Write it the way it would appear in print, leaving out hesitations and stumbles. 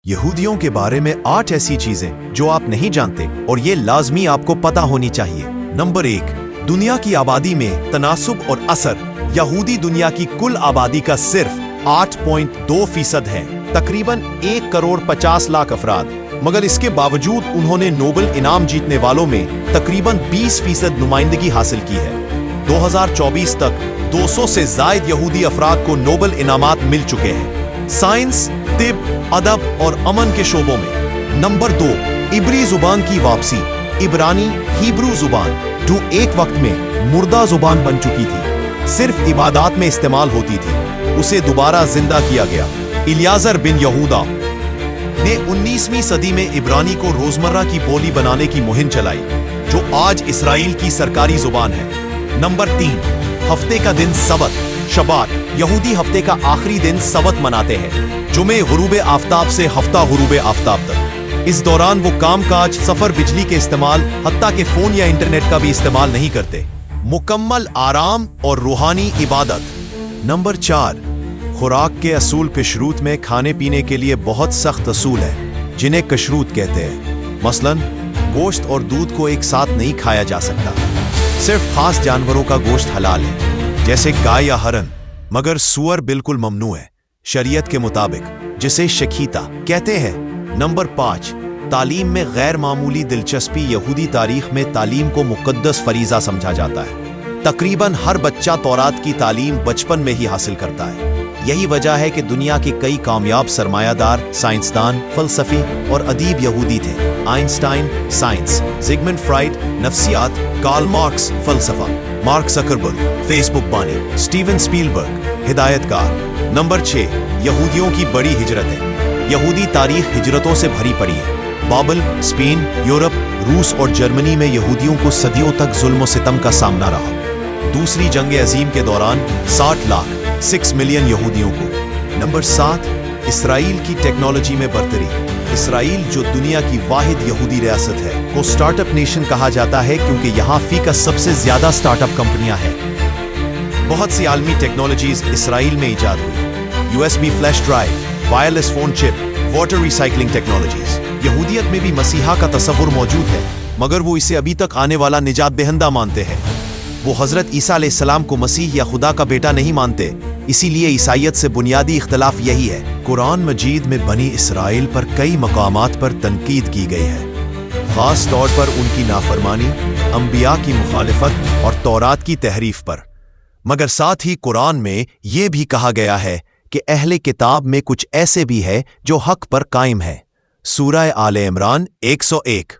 یہودیوں کے بارے میں 8 ایسی چیزیں جو آپ نہیں جانتے اور یہ لازمی آپ کو پتہ ہونی چاہیے۔ نمبر 1، دنیا کی آبادی میں تناسب اور اثر۔ یہودی دنیا کی کل آبادی کا صرف 8.2% ہے، تقریباً 1,50,00,000 افراد، مگر اس کے باوجود انہوں نے نوبل انعام جیتنے والوں میں تقریباً 20% نمائندگی حاصل کی ہے۔ 2024 تک 200 سے زائد یہودی افراد کو نوبل انعامات مل چکے ہیں، سائنس، طب، ادب اور امن کے شعبوں میں۔ نمبر 2، عبری زبان کی واپسی۔ عبرانی ہیبرو زبان جو ایک وقت میں مردہ زبان بن چکی تھی، صرف عبادات میں استعمال ہوتی تھی، اسے دوبارہ زندہ کیا گیا۔ الیازر بن یہودا نے 19ویں صدی میں عبرانی کو روزمرہ کی بولی بنانے کی مہم چلائی، جو آج اسرائیل کی سرکاری زبان ہے۔ نمبر 3، ہفتے کا دن سبت۔ شبات یہودی ہفتے کا آخری دن سبت مناتے ہیں، جمعہ غروب آفتاب سے ہفتہ غروب آفتاب تک۔ اس دوران وہ کام کاج، سفر، بجلی کے استعمال، حتیٰ کہ فون یا انٹرنیٹ کا بھی استعمال نہیں کرتے۔ مکمل آرام اور روحانی عبادت۔ نمبر 4، خوراک کے اصول۔ کشروت میں کھانے پینے کے لیے بہت سخت اصول ہیں جنہیں کشروت کہتے ہیں۔ مثلاً گوشت اور دودھ کو ایک ساتھ نہیں کھایا جا سکتا، صرف خاص جانوروں کا گوشت حلال ہے، جیسے گائے یا ہرن، مگر سور بالکل ممنوع ہے شریعت کے مطابق، جسے شکیتا کہتے ہیں۔ نمبر 5، تعلیم میں غیر معمولی دلچسپی۔ یہودی تاریخ میں تعلیم کو مقدس فریضہ سمجھا جاتا ہے، تقریباً ہر بچہ تورات کی تعلیم بچپن میں ہی حاصل کرتا ہے۔ یہی وجہ ہے کہ دنیا کے کئی کامیاب سرمایہ دار، سائنسدان، فلسفی اور ادیب یہودی تھے۔ آئنسٹائن سائنس، زگمنڈ فرائڈ نفسیات، کارل مارکس فلسفہ، مارک زکربرگ فیس بک بانی، اسٹیون سپیلبرگ ہدایت کار۔ نمبر 6، یہودیوں کی بڑی ہجرتیں۔ یہودی تاریخ ہجرتوں سے بھری پڑی ہے۔ بابل، اسپین، یورپ، روس اور جرمنی میں یہودیوں کو صدیوں تک ظلم و ستم کا سامنا رہا۔ دوسری جنگ عظیم کے دوران 60 لاکھ 6 ملین یہودیوں کو۔ نمبر 7، اسرائیل کی ٹیکنالوجی میں برتری۔ اسرائیل، جو دنیا کی واحد یہودی ریاست ہے، کو سٹارٹ اپ نیشن کہا جاتا ہے کیونکہ یہاں فی کا سب سے زیادہ سٹارٹ اپ کمپنیاں ہیں۔ بہت سی عالمی ٹیکنالوجیز اسرائیل میں ایجاد ہوئی۔ USB flash drive, wireless phone chip, water recycling technologies. یہودیت میں بھی مسیحا کا تصور موجود ہے، مگر وہ اسے ابھی تک آنے والا نجات دہندہ مانتے ہیں۔ وہ حضرت عیسیٰ علیہ السلام کو مسیح یا خدا کا بیٹا نہیں مانتے، اسی لیے عیسائیت سے بنیادی اختلاف یہی ہے۔ قرآن مجید میں بنی اسرائیل پر کئی مقامات پر تنقید کی گئی ہے، خاص طور پر ان کی نافرمانی، انبیاء کی مخالفت اور تورات کی تحریف پر، مگر ساتھ ہی قرآن میں یہ بھی کہا گیا ہے کہ اہل کتاب میں کچھ ایسے بھی ہے جو حق پر قائم ہے۔ سورہ آل عمران 101۔